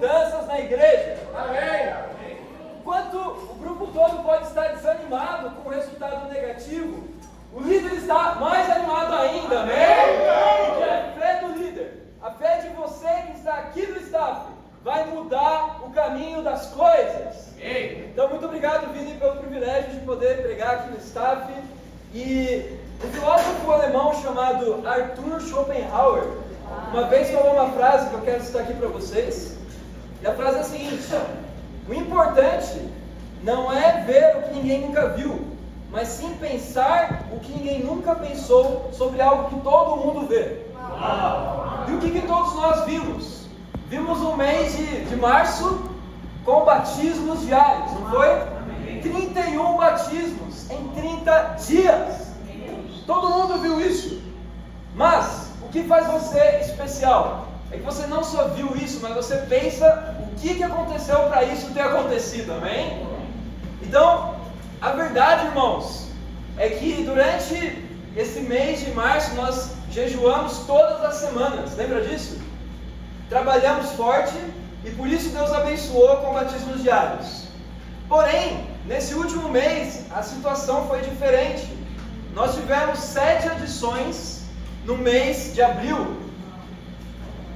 mudanças na igreja. Amém. Enquanto o grupo todo pode estar desanimado com o resultado negativo, o líder está mais animado ainda, amém? Porque a fé do líder, a fé de você que está aqui no staff, vai mudar o caminho das coisas. Então, muito obrigado, Vini, pelo privilégio de poder pregar aqui no staff. E um filósofo alemão chamado Arthur Schopenhauer, uma vez falou uma frase que eu quero citar aqui para vocês. E a frase é a seguinte: o importante não é ver o que ninguém nunca viu, mas sim pensar o que ninguém nunca pensou sobre algo que todo mundo vê. E o que todos nós vimos? Vimos um mês de março com batismos diários, não foi? 31 batismos em 30 dias. Todo mundo viu isso. Mas o que faz você especial é que você não só viu isso, mas você pensa o que aconteceu para isso ter acontecido, amém? Então, a verdade, irmãos, é que durante esse mês de março nós jejuamos todas as semanas, lembra disso? Trabalhamos forte e por isso Deus abençoou com batismos diários. Porém, nesse último mês a situação foi diferente. Nós tivemos 7 adições no mês de abril.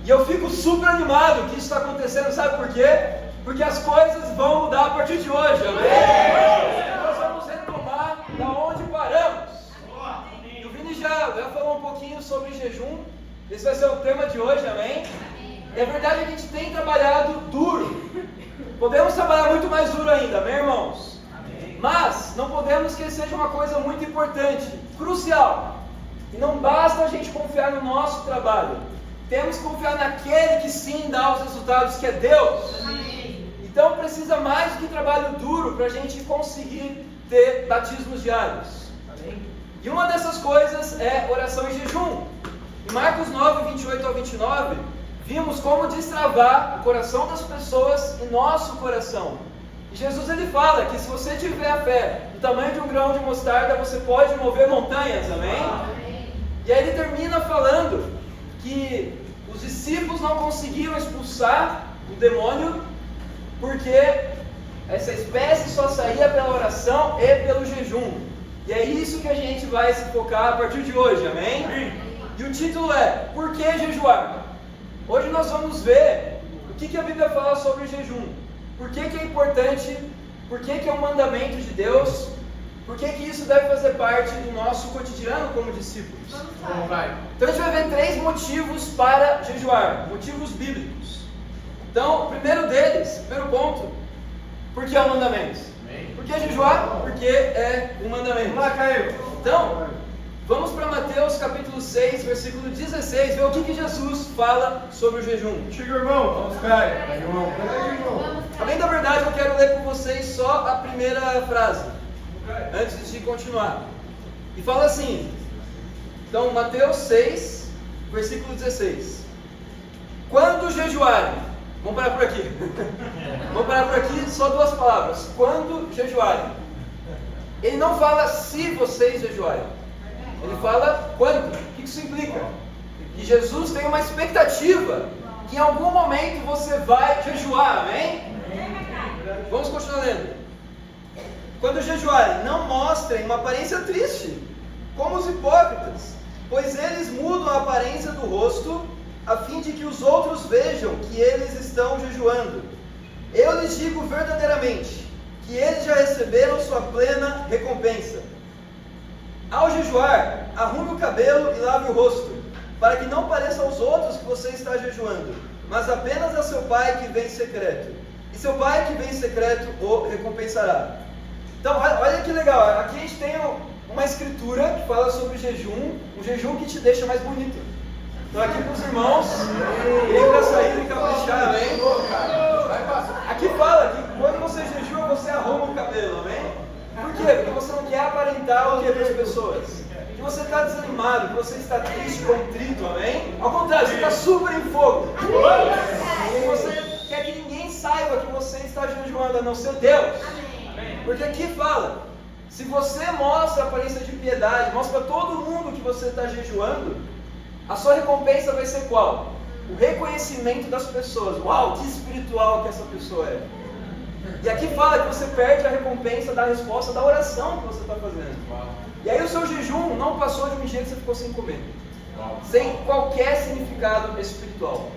E eu fico super animado que isso está acontecendo, sabe por quê? Porque as coisas vão mudar a partir de hoje, amém? Nós vamos retomar da onde paramos. E o Vini já falou um pouquinho sobre jejum. Esse vai ser o tema de hoje, amém? E a verdade é que a gente tem trabalhado duro. Podemos trabalhar muito mais duro ainda, amém, irmãos? Amém. Mas não podemos esquecer de uma coisa muito importante, crucial. E não basta a gente confiar no nosso trabalho. Temos que confiar naquele que sim dá os resultados, que é Deus. Amém. Então precisa mais do que trabalho duro para a gente conseguir ter batismos diários. Amém. E uma dessas coisas é oração e jejum. Em Marcos 9, 28 ao 29, vimos como destravar o coração das pessoas e nosso coração. E Jesus ele fala que se você tiver a fé do tamanho de um grão de mostarda, você pode mover montanhas, amém? Amém. E aí ele termina falando que os discípulos não conseguiram expulsar o demônio porque essa espécie só saía pela oração e pelo jejum. E é isso que a gente vai se focar a partir de hoje, amém? Amém. E o título é: por que jejuar? Hoje nós vamos ver o que a Bíblia fala sobre o jejum. Por que é importante? Por que é um mandamento de Deus? Por que isso deve fazer parte do nosso cotidiano como discípulos? Então a gente vai ver 3 motivos para jejuar, motivos bíblicos. Então, o primeiro deles, primeiro ponto, por que é um mandamento? Por que jejuar? Porque é um mandamento. Vamos lá, Caio. Então, vamos para Mateus capítulo 6, versículo 16, ver o que Jesus fala sobre o jejum. Chega, irmão. Vamos, Caio. Além da verdade, eu quero ler com vocês só a primeira frase, antes de continuar. E fala assim, então Mateus 6, versículo 16. Quando jejuarem, vamos parar por aqui. Vamos parar por aqui, só 2 palavras. Quando jejuarem. Ele não fala se vocês jejuarem. Ele fala quando. O que isso implica? Que Jesus tem uma expectativa que em algum momento você vai jejuar, amém? Vamos continuar lendo. Quando jejuarem, não mostrem uma aparência triste, como os hipócritas, pois eles mudam a aparência do rosto, a fim de que os outros vejam que eles estão jejuando. Eu lhes digo verdadeiramente, que eles já receberam sua plena recompensa. Ao jejuar, arrume o cabelo e lave o rosto, para que não pareça aos outros que você está jejuando, mas apenas a seu pai que vem em secreto. E seu pai que vem em secreto o recompensará. Então, olha que legal, aqui a gente tem uma escritura que fala sobre jejum, um jejum que te deixa mais bonito. Então aqui para os irmãos, irem para sair e caprichar, amém? Aqui fala que quando você jejua, você arruma o cabelo, amém? Por quê? Porque você não quer aparentar o que para as pessoas. Que você está desanimado, que você está triste, contrito, amém? Ao contrário, você está super em fogo. E você quer que ninguém saiba que você está jejuando, a não ser Deus. Porque aqui fala, se você mostra a aparência de piedade, mostra para todo mundo que você está jejuando, a sua recompensa vai ser qual? o reconhecimento das pessoas. Uau, que espiritual que essa pessoa é. E aqui fala que você perde a recompensa da resposta da oração que você está fazendo. E aí o seu jejum não passou de um dia que você ficou sem comer, sem qualquer significado espiritual.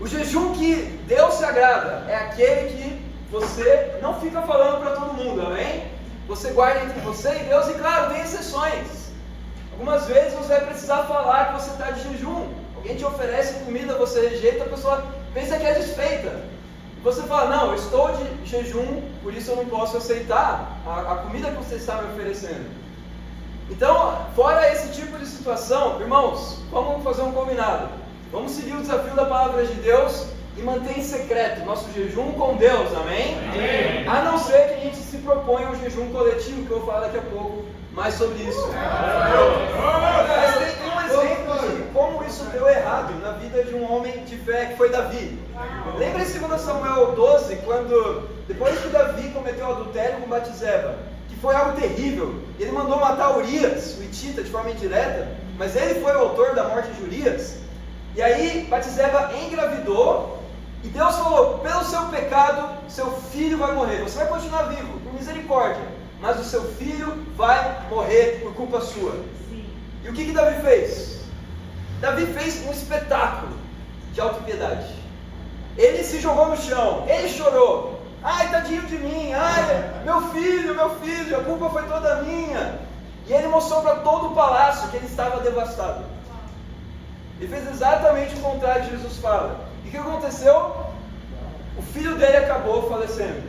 O jejum que Deus se agrada é aquele que você não fica falando para todo mundo, amém? Você guarda entre você e Deus, e claro, tem exceções. Algumas vezes você vai precisar falar que você está de jejum. Alguém te oferece comida, você rejeita, a pessoa pensa que é desfeita. Você fala, não, eu estou de jejum, por isso eu não posso aceitar a comida que você está me oferecendo. Então, fora esse tipo de situação, irmãos, vamos fazer um combinado. Vamos seguir o desafio da palavra de Deus e manter em secreto nosso jejum com Deus, amém? Amém? A não ser que a gente se proponha um jejum coletivo, que eu vou falar daqui a pouco mais sobre isso. Mas tem um exemplo de como isso deu errado na vida de um homem de fé, que foi Davi. Lembra em 2 Samuel 12, quando, depois que Davi cometeu adultério com Batseba, que foi algo terrível, ele mandou matar Urias, o hitita, de forma indireta, mas ele foi o autor da morte de Urias. E aí Batseba engravidou, e Deus falou, pelo seu pecado, seu filho vai morrer. Você vai continuar vivo, por misericórdia, mas o seu filho vai morrer por culpa sua. Sim. E o que Davi fez? Davi fez um espetáculo de autopiedade. Ele se jogou no chão, ele chorou. Ai, tadinho de mim, ai, meu filho, a culpa foi toda minha. E ele mostrou para todo o palácio que ele estava devastado. Ele fez exatamente o contrário que Jesus fala. E o que aconteceu? O filho dele acabou falecendo.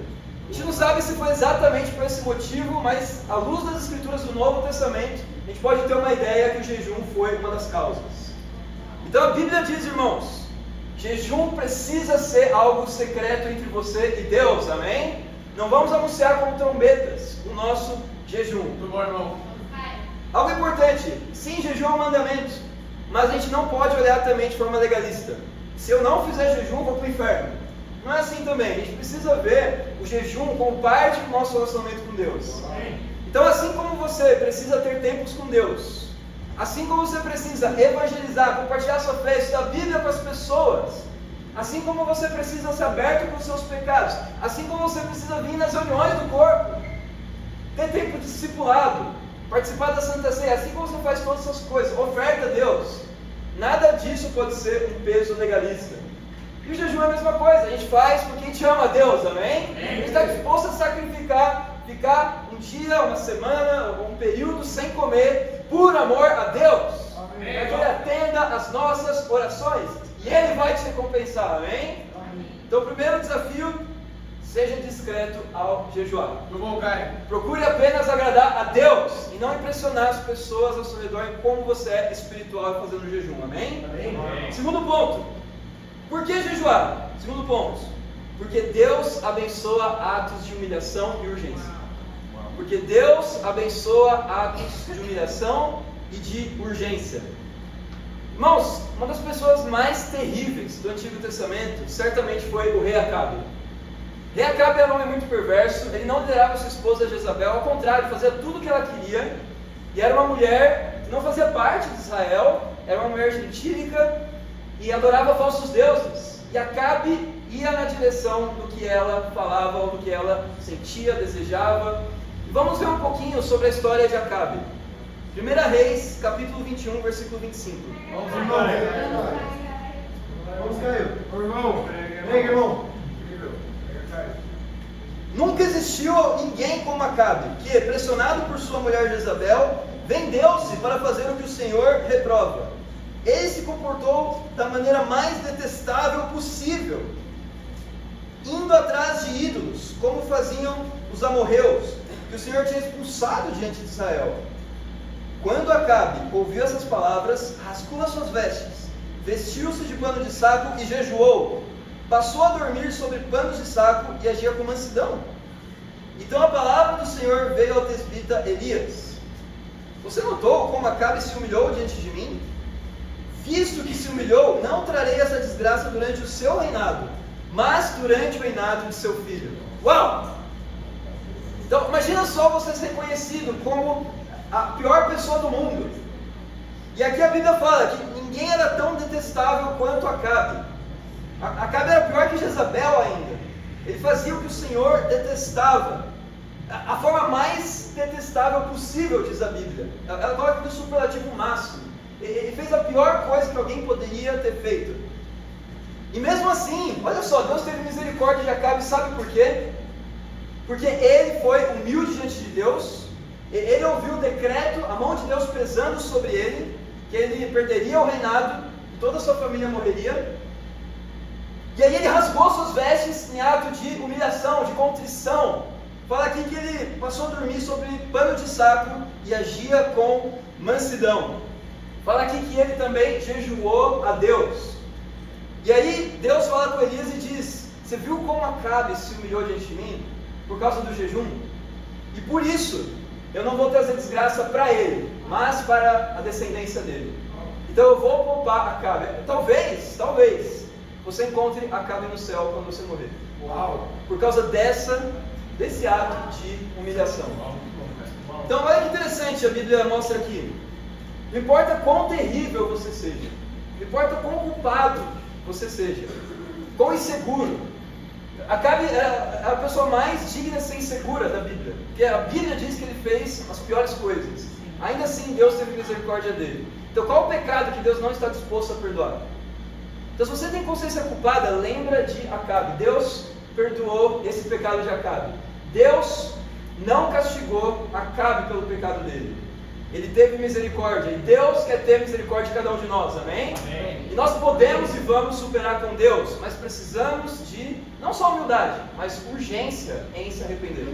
A gente não sabe se foi exatamente por esse motivo, mas à luz das escrituras do Novo Testamento, a gente pode ter uma ideia que o jejum foi uma das causas. Então a Bíblia diz, irmãos, jejum precisa ser algo secreto entre você e Deus, amém? Não vamos anunciar com trombetas o nosso jejum. Muito bom, irmão. Algo importante, sim, jejum é um mandamento, mas a gente não pode olhar também de forma legalista. Se eu não fizer jejum, vou para o inferno. Não é assim também, a gente precisa ver o jejum como parte do nosso relacionamento com Deus. Então, assim como você precisa ter tempos com Deus, assim como você precisa evangelizar, compartilhar sua fé, estudar a Bíblia com as pessoas, assim como você precisa ser aberto com os seus pecados, assim como você precisa vir nas reuniões do corpo, ter tempo de discipulado, participar da Santa Ceia, assim como você faz todas essas coisas, oferta a Deus, nada disso pode ser um peso legalista. E o jejum é a mesma coisa, a gente faz porque a gente ama a Deus, amém? A gente está disposto a sacrificar, ficar um dia, uma semana, um período sem comer, por amor a Deus, para que Ele atenda as nossas orações, e Ele vai te recompensar, amém? Então o primeiro desafio, seja discreto ao jejuar. Procure apenas agradar a Deus, e não impressionar as pessoas ao seu redor em como você é espiritual fazendo jejum, amém? Segundo ponto, por que jejuar? Segundo ponto, porque Deus abençoa atos de humilhação e urgência. Porque Deus abençoa atos de humilhação e de urgência. Irmãos, uma das pessoas mais terríveis do Antigo Testamento certamente foi o rei Acabe. O rei Acabe era um homem muito perverso, ele não liderava sua esposa Jezabel, ao contrário, fazia tudo o que ela queria, e era uma mulher que não fazia parte de Israel, era uma mulher gentílica, e adorava falsos deuses, e Acabe ia na direção do que ela falava, ou do que ela sentia, desejava. E vamos ver um pouquinho sobre a história de Acabe. 1 Reis, capítulo 21, versículo 25. Vamos, irmão. Vamos, Caio. Irmão. Vem, irmão. Nunca existiu ninguém como Acabe, que, pressionado por sua mulher Jezabel, vendeu-se para fazer o que o Senhor reprova. Ele se comportou da maneira mais detestável possível, indo atrás de ídolos, como faziam os amorreus, que o Senhor tinha expulsado diante de Israel. Quando Acabe ouviu essas palavras, rascou as suas vestes, vestiu-se de pano de saco e jejuou. Passou a dormir sobre panos de saco e agia com mansidão. Então a palavra do Senhor veio ao tesbita Elias. Você notou como Acabe se humilhou diante de mim? Visto que se humilhou, não trarei essa desgraça durante o seu reinado, mas durante o reinado de seu filho. Uau! Então, imagina só você ser reconhecido como a pior pessoa do mundo. E aqui a Bíblia fala que ninguém era tão detestável quanto Acabe. Acabe era pior que Jezabel ainda. Ele fazia o que o Senhor detestava. A forma mais detestável possível, diz a Bíblia. Ela coloca no superlativo máximo. Ele fez a pior coisa que alguém poderia ter feito. E mesmo assim, olha só, Deus teve misericórdia de Acabe, sabe por quê? Porque ele foi humilde diante de Deus, ele ouviu o decreto, a mão de Deus pesando sobre ele, que ele perderia o reinado, e toda a sua família morreria. E aí ele rasgou suas vestes em ato de humilhação, de contrição. Fala aqui que ele passou a dormir sobre pano de saco e agia com mansidão. Fala aqui que ele também jejuou a Deus. E aí Deus fala com Elias e diz: você viu como Acabe se humilhou diante de mim? Por causa do jejum? E por isso eu não vou trazer desgraça para ele, mas para a descendência dele. Então eu vou poupar Acabe. Talvez você encontre Acabe no céu quando você morrer. Uau! Por causa desse ato de humilhação. Então olha que interessante, a Bíblia mostra aqui. Não importa quão terrível você seja, não importa quão culpado você seja, quão inseguro. Acabe é a pessoa mais digna de ser insegura da Bíblia, porque a Bíblia diz que ele fez as piores coisas. Ainda assim Deus teve misericórdia dele. Então qual o pecado que Deus não está disposto a perdoar? Então se você tem consciência culpada, lembra de Acabe. Deus perdoou esse pecado de Acabe. Deus não castigou Acabe pelo pecado dele. Ele teve misericórdia, e Deus quer ter misericórdia de cada um de nós, amém? Amém. E nós podemos e vamos superar com Deus, mas precisamos de, não só humildade, mas urgência em se arrepender.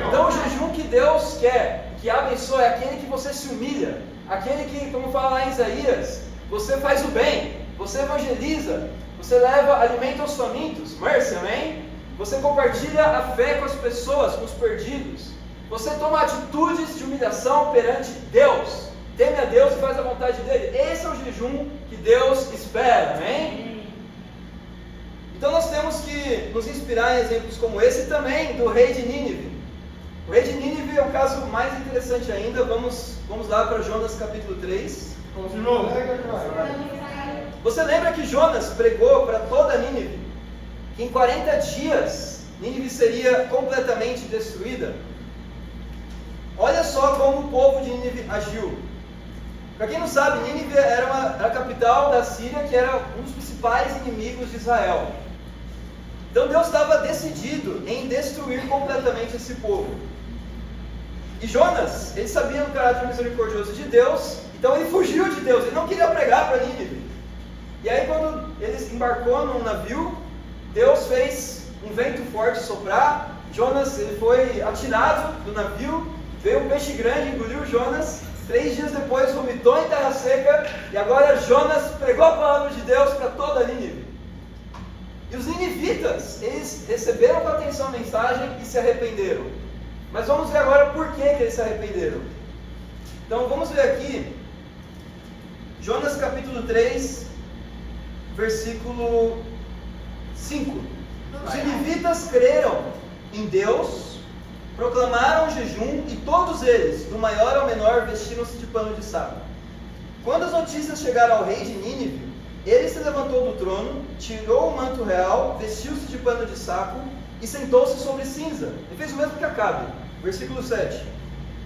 Então o jejum que Deus quer, que abençoa, é aquele que você se humilha, aquele que, como fala lá em Isaías, você faz o bem, você evangeliza, você leva alimento aos famintos, mercy, amém? Você compartilha a fé com as pessoas, com os perdidos. Você toma atitudes de humilhação perante Deus. Teme a Deus e faz a vontade dele. Esse é o jejum que Deus espera, amém? Então nós temos que nos inspirar em exemplos como esse também do rei de Nínive. O rei de Nínive é um caso mais interessante ainda. Vamos lá para Jonas capítulo 3. Vamos de novo. Você lembra que Jonas pregou para toda Nínive que em 40 dias Nínive seria completamente destruída? Olha só como o povo de Nínive agiu. Para quem não sabe, Nínive era a capital da Síria, que era um dos principais inimigos de Israel. Então Deus estava decidido em destruir completamente esse povo. E Jonas, ele sabia do caráter misericordioso de Deus, então ele fugiu de Deus, ele não queria pregar para Nínive. E aí quando ele embarcou num navio, Deus fez um vento forte soprar, Jonas ele foi atirado do navio, veio um peixe grande, engoliu Jonas, 3 dias depois vomitou em terra seca, e agora Jonas pregou a palavra de Deus para toda Nínive. E os ninivitas, eles receberam com atenção a mensagem e se arrependeram. Mas vamos ver agora por que eles se arrependeram. Então vamos ver aqui, Jonas capítulo 3, versículo 5. Os ninivitas creram em Deus, proclamaram jejum, e todos eles, do maior ao menor, vestiram-se de pano de saco. Quando as notícias chegaram ao rei de Nínive, ele se levantou do trono, tirou o manto real, vestiu-se de pano de saco e sentou-se sobre cinza. Ele fez o mesmo que Acabe. Versículo 7.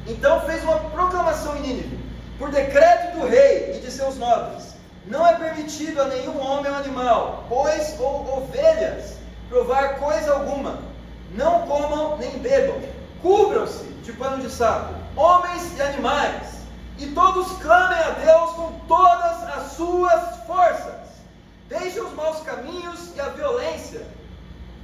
Então fez uma proclamação em Nínive: por decreto do rei e de seus nobres, não é permitido a nenhum homem ou animal, bois ou ovelhas, provar coisa alguma. Não comam nem bebam, cubram-se de pano de saco, homens e animais, e todos clamem a Deus com todas as suas forças. Deixem os maus caminhos e a violência.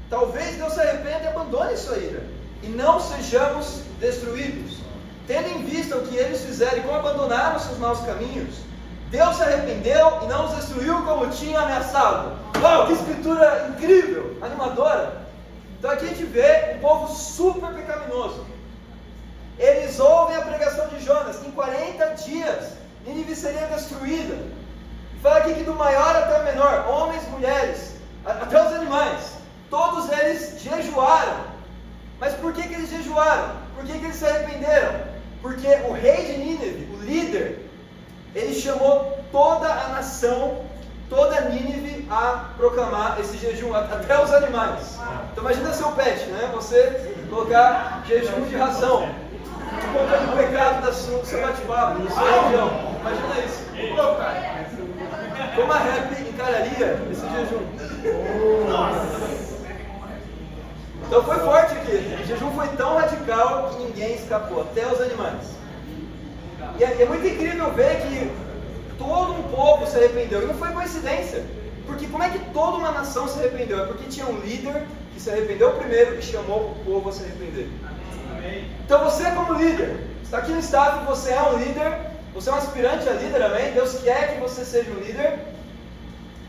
Talvez Deus se arrependa e abandone sua ira, e não sejamos destruídos. Tendo em vista o que eles fizeram e como abandonaram seus maus caminhos, Deus se arrependeu e não os destruiu como tinha ameaçado. Uau, que escritura incrível, animadora. Então aqui a gente vê um povo super pecaminoso. Eles ouvem a pregação de Jonas, que em 40 dias Nínive seria destruída. E fala aqui que do maior até o menor, homens, mulheres, até os animais, todos eles jejuaram. Mas por que eles jejuaram? Por que eles se arrependeram? Porque o rei de Nínive, o líder, ele chamou toda nação, toda Nínive, a proclamar esse jejum, até os animais. Então imagina seu pet, né? Você colocar jejum de ração, contando o pecado do seu bate-papo, da sua região. Imagina isso. Como a rap encararia esse jejum? Então foi forte aqui. O jejum foi tão radical que ninguém escapou, até os animais. E é muito incrível ver que todo um povo se arrependeu. E não foi coincidência. Porque como é que toda uma nação se arrependeu? É porque tinha um líder que se arrependeu primeiro e chamou o povo a se arrepender. Então você como líder, está aqui no staff, você é um líder, você é um aspirante a líder, amém? Deus quer que você seja um líder.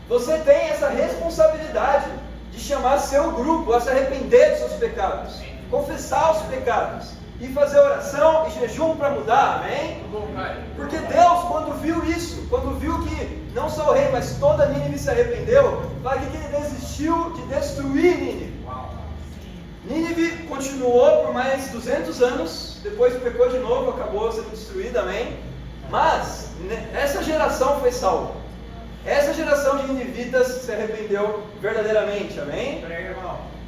Você tem essa responsabilidade de chamar seu grupo a se arrepender dos seus pecados, confessar os pecados e fazer oração e jejum para mudar, amém? Porque Deus, quando viu isso, quando viu que não só o rei, mas toda Nínive se arrependeu, fala que ele desistiu de destruir Nínive. Nínive continuou por mais 200 anos, depois pecou de novo, acabou sendo destruída, amém? Mas essa geração foi salva. Essa geração de ninivitas se arrependeu verdadeiramente, amém?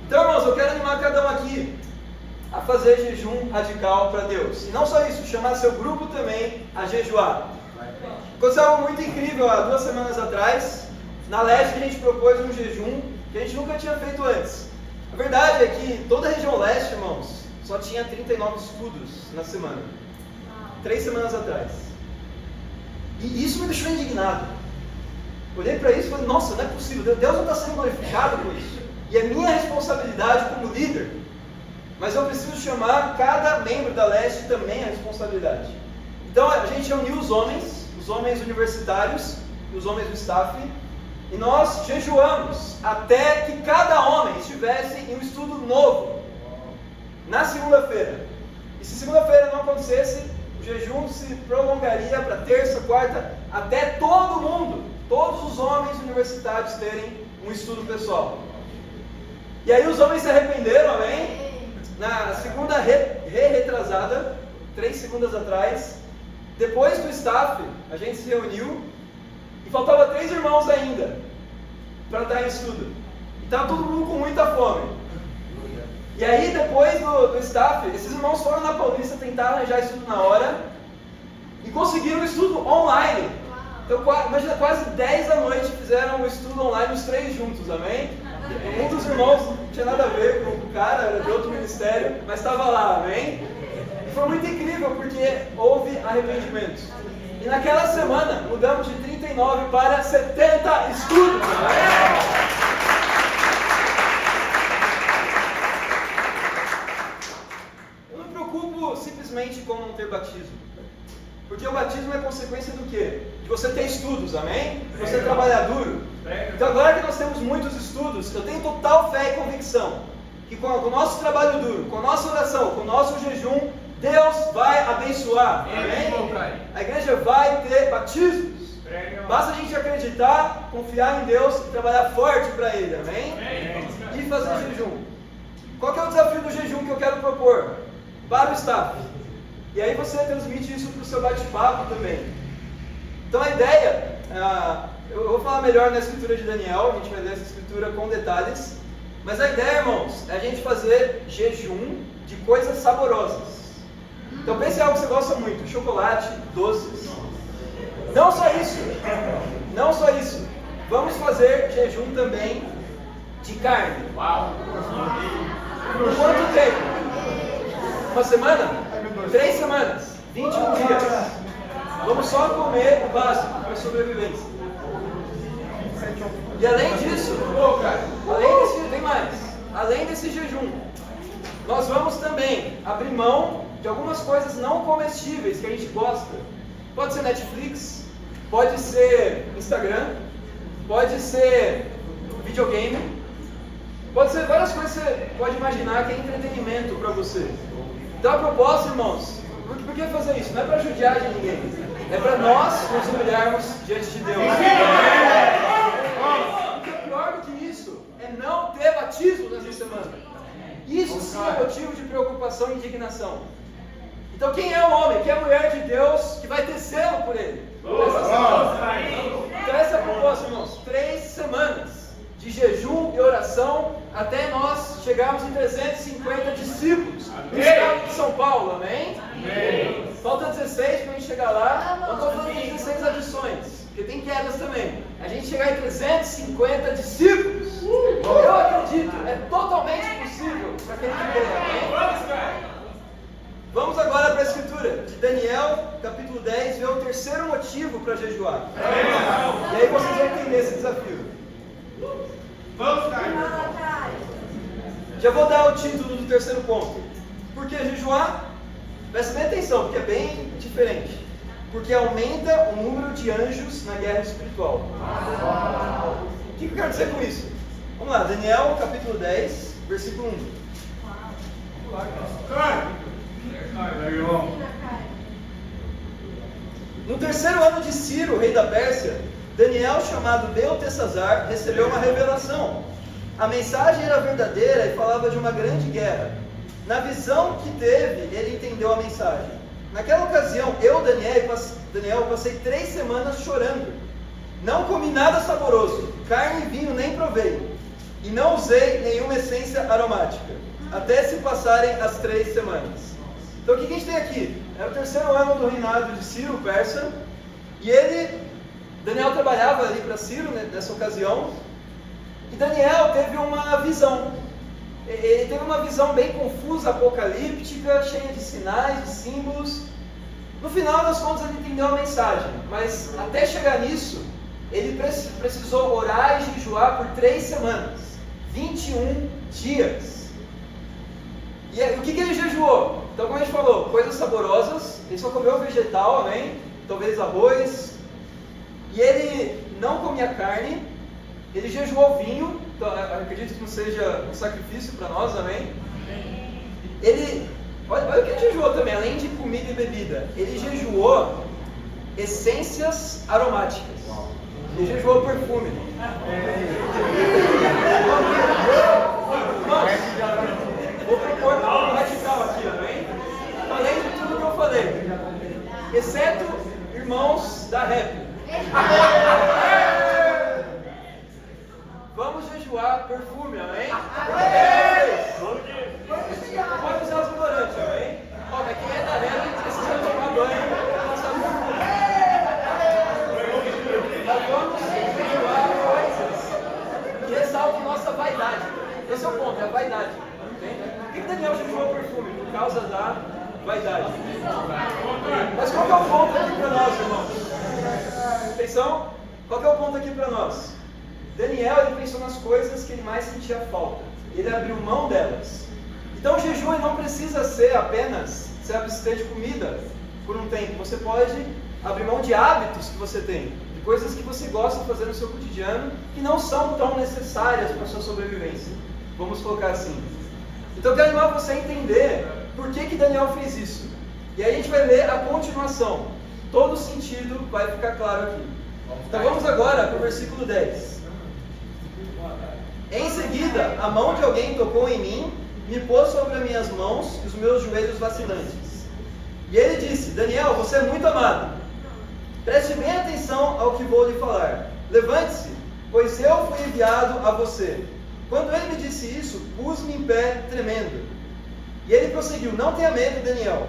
Então, irmãos, eu quero animar cada um aqui a fazer jejum radical para Deus. E não só isso, chamar seu grupo também a jejuar. Aconteceu algo muito incrível há 2 semanas atrás. Na Leste a gente propôs um jejum que a gente nunca tinha feito antes. A verdade é que toda a região Leste, irmãos, só tinha 39 estudos na semana. 3 semanas atrás. E isso me deixou indignado. Olhei para isso e falei, nossa, não é possível, Deus não está sendo glorificado com isso. E é minha responsabilidade como líder. Mas eu preciso chamar cada membro da Leste também a responsabilidade. Então a gente reuniu os homens universitários e os homens do staff, e nós jejuamos até que cada homem estivesse em um estudo novo, na segunda-feira. E se segunda-feira não acontecesse, o jejum se prolongaria para terça, quarta, até todo mundo, todos os homens universitários terem um estudo pessoal. E aí os homens se arrependeram, amém? Na segunda retrasada, 3 segundas atrás, depois do staff, a gente se reuniu e faltava 3 irmãos ainda para estar em estudo. E estava todo mundo com muita fome. E aí depois do staff, esses irmãos foram na Paulista tentar arranjar estudo na hora e conseguiram o estudo online. Então imagina, quase 10 da noite fizeram o estudo online os 3 juntos, amém? Um dos irmãos não tinha nada a ver com o cara, era de outro ministério, mas estava lá, amém? E foi muito incrível porque houve arrependimento. E naquela semana mudamos de 39 para 70 estudos, amém? Eu não me preocupo simplesmente com não ter batismo. Porque o batismo é consequência do quê? De você ter estudos, amém? De você trabalhar duro. Então agora que nós temos muitos estudos, eu tenho total fé e convicção que com o nosso trabalho duro, com a nossa oração, com o nosso jejum, Deus vai abençoar, amém? A igreja vai ter batismos. Basta a gente acreditar, confiar em Deus e trabalhar forte para Ele, amém? E fazer jejum. Qual que é o desafio do jejum que eu quero propor? Para o staff. E aí você transmite isso para o seu bate-papo também. Então a ideia, eu vou falar melhor na escritura de Daniel, a gente vai ler essa escritura com detalhes. Mas a ideia, irmãos, é a gente fazer jejum de coisas saborosas. Então pense em algo que você gosta muito, chocolate, doces. Não só isso. Vamos fazer jejum também de carne. Uau! Por quanto tempo? Uma semana? 3 semanas, 21 dias. Vamos só comer o básico para sobrevivência. E além disso, tem mais. Além desse jejum, nós vamos também abrir mão de algumas coisas não comestíveis que a gente gosta. Pode ser Netflix, pode ser Instagram, pode ser videogame, pode ser várias coisas que você pode imaginar que é entretenimento para você. Então a proposta, irmãos, por que fazer isso? Não é para judiar de ninguém, é para nós nos humilharmos diante de Deus. Porque pior do que isso é não ter batismo nessa semana. Isso sim é motivo de preocupação e indignação. Então quem é o homem, quem é a mulher de Deus que vai ter selo por ele? Nessa semana? Então essa é a proposta, irmãos. 3 semanas de jejum e oração até nós chegarmos em 350 discípulos no estado de São Paulo, amém? Amém. Falta 16 para a gente chegar lá. Não estou falando de 16 adições, porque tem quedas também. A gente chegar em 350 discípulos, eu acredito, é totalmente possível para aquele que crê, amém? Vamos agora para a escritura de Daniel, capítulo 10, ver o terceiro motivo para jejuar. E aí vocês vão entender esse desafio. Vamos, cara. Já vou dar o título do terceiro ponto. Por que jejuar? Presta bem atenção, porque é bem diferente. Porque aumenta o número de anjos na guerra espiritual. O que eu quero dizer com isso? Vamos lá, Daniel, capítulo 10, versículo 1. No terceiro ano de Ciro, rei da Pérsia, Daniel, chamado Beltesazar, recebeu uma revelação. A mensagem era verdadeira e falava de uma grande guerra. Na visão que teve, ele entendeu a mensagem. Naquela ocasião, Daniel, passei 3 semanas chorando. Não comi nada saboroso, carne e vinho nem provei, e não usei nenhuma essência aromática, até se passarem as 3 semanas. Então o que a gente tem aqui? Era o terceiro ano do reinado de Ciro, o persa, e Daniel trabalhava ali para Ciro, né, nessa ocasião, e Daniel teve uma visão. Ele teve uma visão bem confusa, apocalíptica, cheia de sinais, de símbolos. No final das contas ele entendeu a mensagem, mas até chegar nisso, ele precisou orar e jejuar por 3 semanas, 21 dias. E o que ele jejuou? Então, como a gente falou, coisas saborosas, ele só comeu vegetal, amém? Talvez arroz. E ele não comia carne, ele jejuou vinho, então, acredito que não seja um sacrifício para nós, amém? Olha o que ele jejuou também, além de comida e bebida, ele jejuou essências aromáticas. Ele jejuou perfume. Vou propor algo radical aqui, amém? Além de tudo que eu falei, exceto irmãos da rap. Vamos jejuar perfume, amém? Pode usar os colorantes, amém? Ó, mas quem é da rap precisa tomar banho para passar perfume. Nós vamos jejuar coisas que ressaltam nossa vaidade. Esse é o ponto, é a vaidade. Por que Daniel jejuou perfume? Por causa da vaidade. Mas qual que é o ponto aqui para nós, irmãos? Atenção, qual que é o ponto aqui para nós? Daniel, ele pensou nas coisas que ele mais sentia falta. Ele abriu mão delas. Então o jejum não precisa ser apenas se abster de comida por um tempo. Você pode abrir mão de hábitos que você tem, de coisas que você gosta de fazer no seu cotidiano, que não são tão necessárias para a sua sobrevivência. Vamos colocar assim. Então eu quero animar você a entender por que Daniel fez isso. E aí a gente vai ler a continuação. Todo o sentido vai ficar claro aqui. Então vamos agora para o versículo 10. Em seguida, a mão de alguém tocou em mim, me pôs sobre as minhas mãos e os meus joelhos vacilantes. E ele disse: Daniel, você é muito amado. Preste bem atenção ao que vou lhe falar. Levante-se, pois eu fui enviado a você. Quando ele me disse isso, pus-me em pé, tremendo. E ele prosseguiu: não tenha medo, Daniel.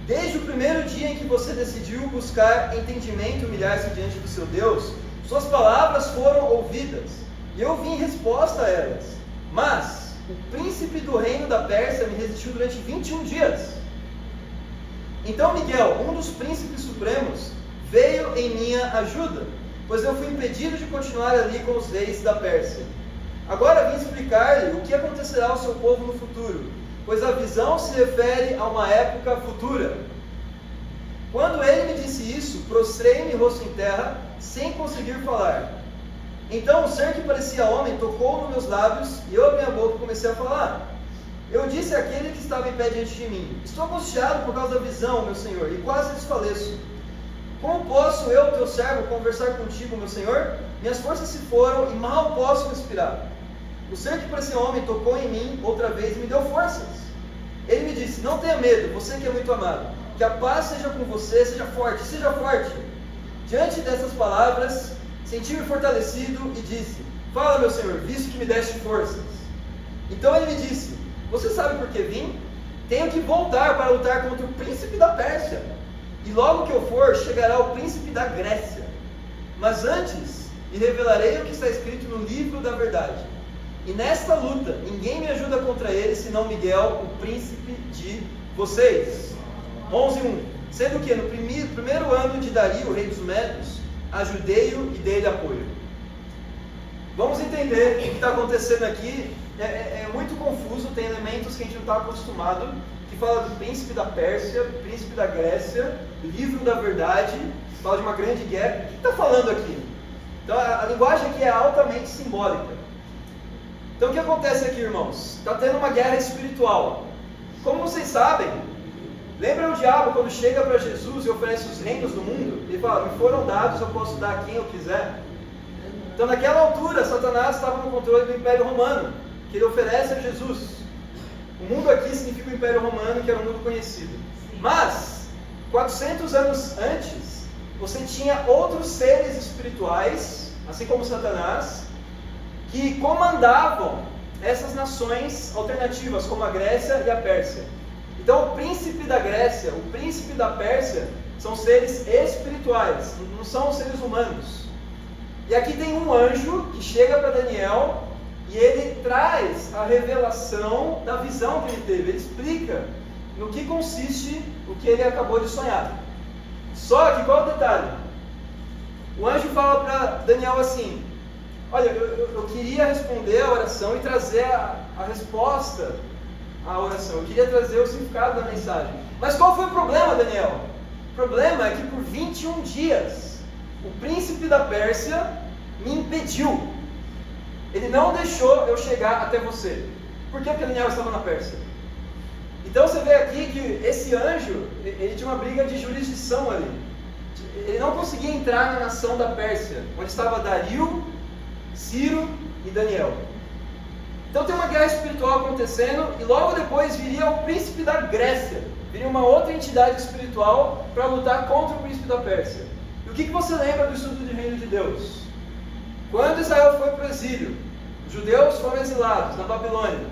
Desde o primeiro dia em que você decidiu buscar entendimento e humilhar-se diante do seu Deus, suas palavras foram ouvidas, e eu vim em resposta a elas. Mas o príncipe do reino da Pérsia me resistiu durante 21 dias. Então Miguel, um dos príncipes supremos, veio em minha ajuda, pois eu fui impedido de continuar ali com os reis da Pérsia. Agora vim explicar-lhe o que acontecerá ao seu povo no futuro, pois a visão se refere a uma época futura. Quando ele me disse isso, prostrei-me rosto em terra, sem conseguir falar. Então um ser que parecia homem tocou nos meus lábios, e eu abri a boca e comecei a falar. Eu disse àquele que estava em pé diante de mim: estou angustiado por causa da visão, meu senhor, e quase desfaleço. Como posso eu, teu servo, conversar contigo, meu senhor? Minhas forças se foram e mal posso respirar. O ser que parecia homem tocou em mim outra vez e me deu forças. Ele me disse: não tenha medo, você que é muito amado. Que a paz seja com você, seja forte, seja forte. Diante dessas palavras, Senti-me fortalecido e disse: fala, meu senhor, visto que me deste forças. Então ele me disse: você sabe por que vim? Tenho que voltar para lutar contra o príncipe da Pérsia. E logo que eu for, chegará o príncipe da Grécia. Mas antes, lhe revelarei o que está escrito no livro da verdade. E nesta luta, ninguém me ajuda contra ele, senão Miguel, o príncipe de vocês. 11:1. Sendo que no primeiro ano de Dario, rei dos Medos, ajudei-o e dei-lhe apoio. Vamos entender o que está acontecendo aqui. É muito confuso, tem elementos que a gente não está acostumado, que fala do príncipe da Pérsia, príncipe da Grécia, livro da verdade, fala de uma grande guerra. O que está falando aqui? Então a linguagem aqui é altamente simbólica. Então o que acontece aqui, irmãos? Está tendo uma guerra espiritual. Como vocês sabem, lembra o diabo quando chega para Jesus e oferece os reinos do mundo? Ele fala: me foram dados, eu posso dar a quem eu quiser. Então naquela altura, Satanás estava no controle do Império Romano, que ele oferece a Jesus. O mundo aqui significa o Império Romano, que era um mundo conhecido. Mas, 400 anos antes, você tinha outros seres espirituais, assim como Satanás, que comandavam essas nações alternativas, como a Grécia e a Pérsia. Então, o príncipe da Grécia, o príncipe da Pérsia, são seres espirituais, não são seres humanos. E aqui tem um anjo que chega para Daniel e ele traz a revelação da visão que ele teve. Ele explica no que consiste o que ele acabou de sonhar. Só que qual é o detalhe? O anjo fala para Daniel assim: olha, eu queria responder a oração e trazer a resposta à oração. Eu queria trazer o significado da mensagem. Mas qual foi o problema, Daniel? O problema é que por 21 dias, o príncipe da Pérsia me impediu. Ele não deixou eu chegar até você. Por quê? Porque Daniel estava na Pérsia. Então você vê aqui que esse anjo, ele tinha uma briga de jurisdição ali. Ele não conseguia entrar na nação da Pérsia, onde estava Dario, Ciro e Daniel. Então tem uma guerra espiritual acontecendo, e logo depois viria o príncipe da Grécia. Viria uma outra entidade espiritual para lutar contra o príncipe da Pérsia. E o que você lembra do estudo do reino de Deus? Quando Israel foi para o exílio, os judeus foram exilados na Babilônia.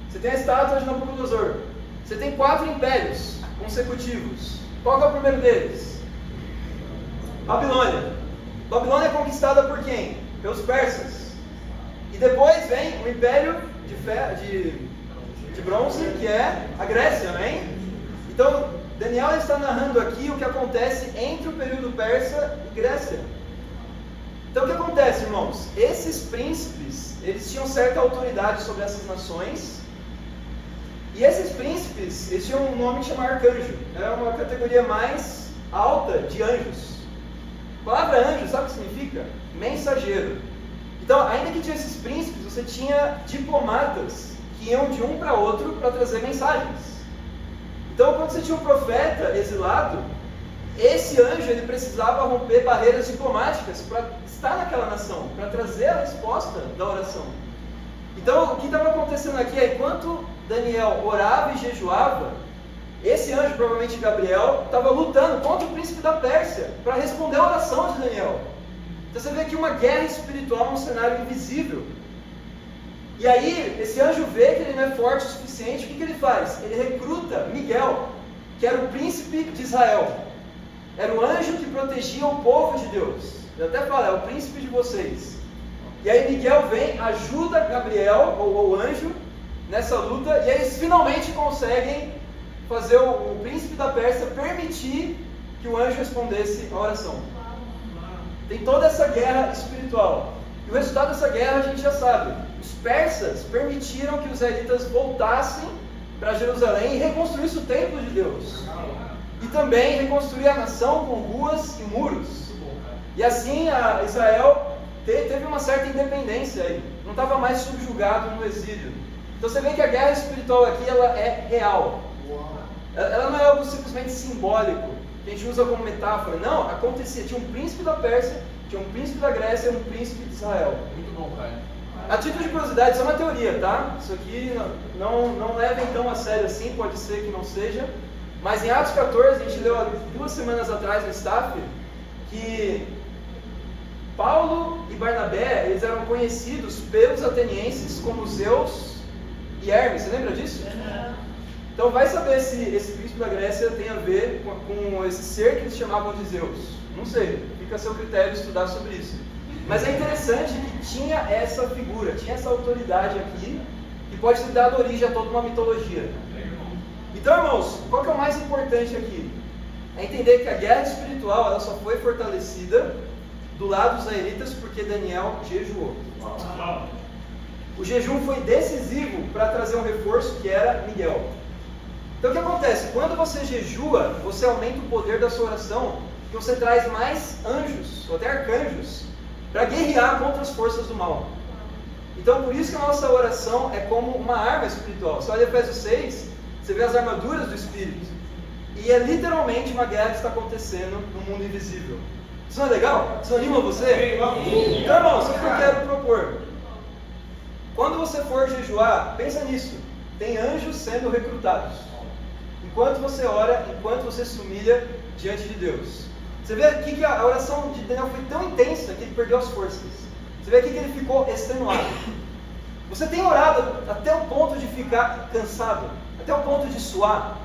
Você tem a estátua de Nabucodonosor. Você tem 4 impérios consecutivos. Qual é o primeiro deles? Babilônia. Babilônia é conquistada por quem? Pelos persas. E depois vem o império de bronze, que é a Grécia, amém? Então, Daniel está narrando aqui o que acontece entre o período persa e Grécia. Então o que acontece, irmãos? Esses príncipes, eles tinham certa autoridade sobre essas nações. E esses príncipes, eles tinham um nome que chama arcanjo. Era uma categoria mais alta de anjos. A palavra anjo, sabe o que significa? Mensageiro. Então, ainda que tinha esses príncipes, você tinha diplomatas que iam de um para outro para trazer mensagens. Então, quando você tinha um profeta exilado, esse anjo ele precisava romper barreiras diplomáticas para estar naquela nação, para trazer a resposta da oração. Então, o que estava acontecendo aqui é, enquanto Daniel orava e jejuava, esse anjo, provavelmente Gabriel, estava lutando contra o príncipe da Pérsia para responder a oração de Daniel. Então você vê aqui uma guerra espiritual num cenário invisível. E aí, esse anjo vê que ele não é forte o suficiente, o que ele faz? Ele recruta Miguel, que era o príncipe de Israel. Era o anjo que protegia o povo de Deus. Ele até fala, é o príncipe de vocês. E aí Miguel vem, ajuda Gabriel, ou o anjo, nessa luta, e eles finalmente conseguem fazer o príncipe da Pérsia permitir que o anjo respondesse a oração. Tem toda essa guerra espiritual. E o resultado dessa guerra a gente já sabe. Os persas permitiram que os israelitas voltassem para Jerusalém e reconstruíssem o templo de Deus. E também reconstruir a nação com ruas e muros. E assim Israel teve uma certa independência aí. Não estava mais subjugado no exílio. Então você vê que a guerra espiritual aqui ela é real. Ela não é algo simplesmente simbólico, que a gente usa como metáfora. Não, acontecia. Tinha um príncipe da Pérsia, tinha um príncipe da Grécia e um príncipe de Israel. Muito bom, cara. A título de curiosidade, isso é uma teoria, tá? Isso aqui não levem tão a sério assim, pode ser que não seja. Mas em Atos 14, a gente leu há 2 semanas atrás no staff, que Paulo e Barnabé, eles eram conhecidos pelos atenienses como Zeus e Hermes. Você lembra disso? Então vai saber se esse príncipe da Grécia tem a ver com esse ser que eles chamavam de Zeus. Não sei, fica a seu critério estudar sobre isso. Mas é interessante que tinha essa figura, tinha essa autoridade aqui, que pode ter dado origem a toda uma mitologia. Então, irmãos, qual que é o mais importante aqui? É entender que a guerra espiritual ela só foi fortalecida do lado dos israelitas porque Daniel jejuou. O jejum foi decisivo para trazer um reforço que era Miguel. Então o que acontece? Quando você jejua, você aumenta o poder da sua oração e você traz mais anjos, ou até arcanjos, para guerrear contra as forças do mal. Então por isso que a nossa oração é como uma arma espiritual. Você olha Efésios 6, você vê as armaduras do Espírito. E é literalmente uma guerra que está acontecendo no mundo invisível. Isso não é legal? Isso anima você? Então, irmãos, o que eu quero propor? Quando você for jejuar, pensa nisso. Tem anjos sendo recrutados. Enquanto você ora, enquanto você se humilha diante de Deus. Você vê aqui que a oração de Daniel foi tão intensa que ele perdeu as forças. Você vê aqui que ele ficou extenuado. Você tem orado até o ponto de ficar cansado, até o ponto de suar,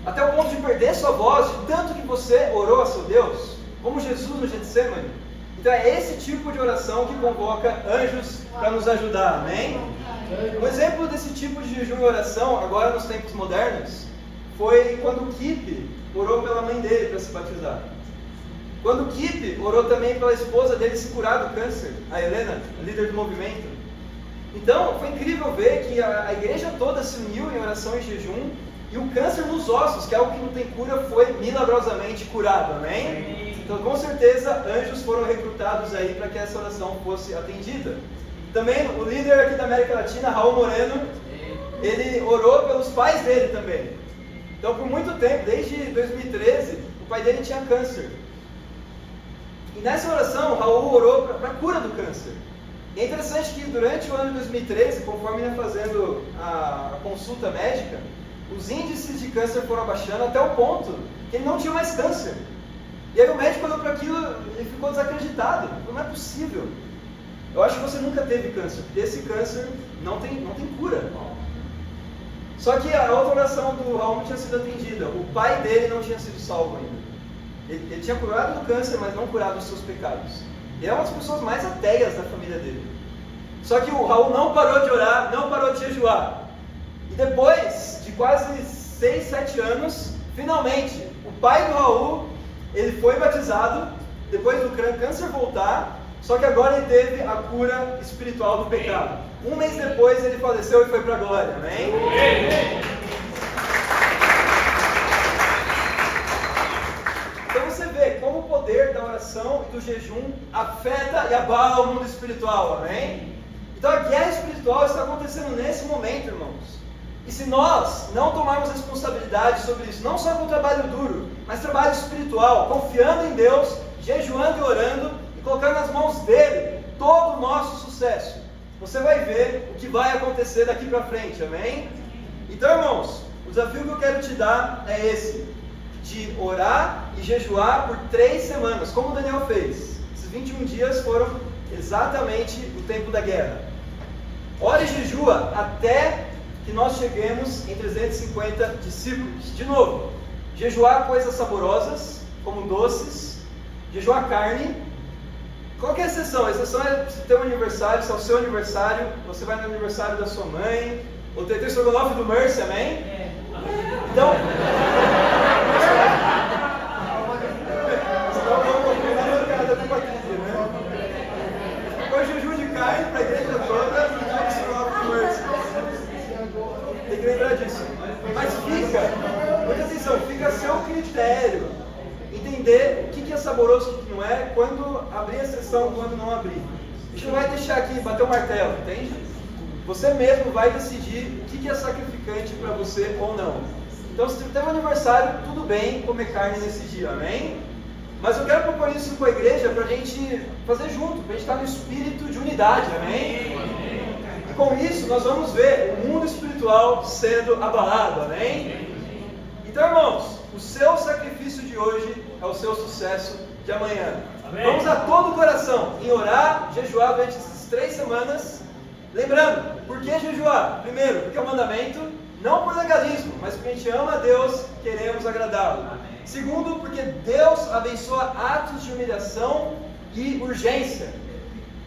até o ponto de perder sua voz, de tanto que você orou a seu Deus, como Jesus no Getsemane. Então é esse tipo de oração que convoca anjos para nos ajudar, amém? Um exemplo desse tipo de jejum e oração, agora nos tempos modernos, foi quando Kipp orou pela mãe dele para se batizar. Quando Kipp orou também pela esposa dele se curar do câncer, a Helena, a líder do movimento. Então, foi incrível ver que a igreja toda se uniu em oração e jejum, e o câncer nos ossos, que é algo que não tem cura, foi milagrosamente curado, amém? Então, com certeza, anjos foram recrutados aí para que essa oração fosse atendida. Também, o líder aqui da América Latina, Raul Moreno, ele orou pelos pais dele também. Então, por muito tempo, desde 2013, o pai dele tinha câncer. E nessa oração, Raul orou para a cura do câncer. E é interessante que durante o ano de 2013, conforme ia fazendo a consulta médica, os índices de câncer foram abaixando até o ponto que ele não tinha mais câncer. E aí o médico olhou para aquilo e ficou desacreditado. Não é possível. Eu acho que você nunca teve câncer, porque esse câncer não tem cura. Só que a outra oração do Raul não tinha sido atendida. O pai dele não tinha sido salvo ainda. Ele tinha curado do câncer, mas não curado os seus pecados. Ele é uma das pessoas mais ateias da família dele. Só que o Raul não parou de orar, não parou de jejuar. E depois de quase 6, 7 anos, finalmente, o pai do Raul, ele foi batizado, depois do câncer voltar, só que agora ele teve a cura espiritual do pecado. Um mês depois ele faleceu e foi para a glória, amém? Então você vê como o poder da oração e do jejum afeta e abala o mundo espiritual, amém? Então a guerra espiritual está acontecendo nesse momento, irmãos. E se nós não tomarmos responsabilidade sobre isso, não só com trabalho duro, mas trabalho espiritual, confiando em Deus, jejuando e orando, e colocando nas mãos dele todo o nosso sucesso, você vai ver o que vai acontecer daqui para frente, amém? Então, irmãos, o desafio que eu quero te dar é esse, de orar e jejuar por 3 semanas, como Daniel fez. Esses 21 dias foram exatamente o tempo da guerra. Ora e jejua até que nós cheguemos em 350 discípulos. De novo, jejuar coisas saborosas, como doces, jejuar carne. Qual que é a exceção? A exceção é se ter um aniversário, se é o seu aniversário, você vai no aniversário da sua mãe, ou ter estrogonofe do Mercy, amém? Então, foi jejum de carne para a igreja toda e o estrogonofe do Mercy. Tem que lembrar disso. Mas muita atenção, fica a seu critério entender o que é saboroso e o que não é, quando abrir a sessão, quando não abrir. A gente não vai deixar aqui bater o martelo, entende? Você mesmo vai decidir o que é sacrificante para você ou não. Então, se tem um aniversário, tudo bem comer carne nesse dia, amém? Mas eu quero propor isso com a igreja para a gente fazer junto, para a gente estar no espírito de unidade, amém? E com isso, nós vamos ver o mundo espiritual sendo abalado, amém? Então, irmãos, o seu sacrifício de hoje é o seu sucesso de amanhã. Vamos a todo o coração em orar, jejuar durante essas 3 semanas. Lembrando, por que jejuar? Primeiro, porque é um mandamento, não por legalismo, mas porque a gente ama a Deus, queremos agradá-lo. Segundo, porque Deus abençoa atos de humilhação e urgência.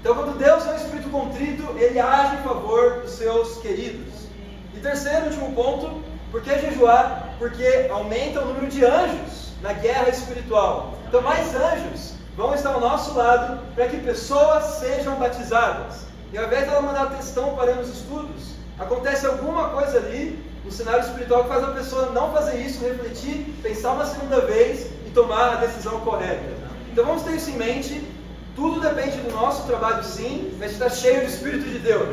Então, quando Deus é um espírito contrito, Ele age em favor dos seus queridos. E terceiro, último ponto, por que jejuar? Porque aumenta o número de anjos na guerra espiritual. Então, mais anjos vão estar ao nosso lado para que pessoas sejam batizadas. E ao invés dela mandar textão parando os estudos, acontece alguma coisa ali no cenário espiritual que faz a pessoa não fazer isso, refletir, pensar uma segunda vez e tomar a decisão correta. Então vamos ter isso em mente. Tudo depende do nosso trabalho, sim, mas está cheio do Espírito de Deus.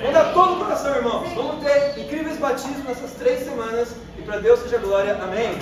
Vamos dar todo o coração, irmãos. Vamos ter incríveis batismos nessas 3 semanas e para Deus seja glória. Amém.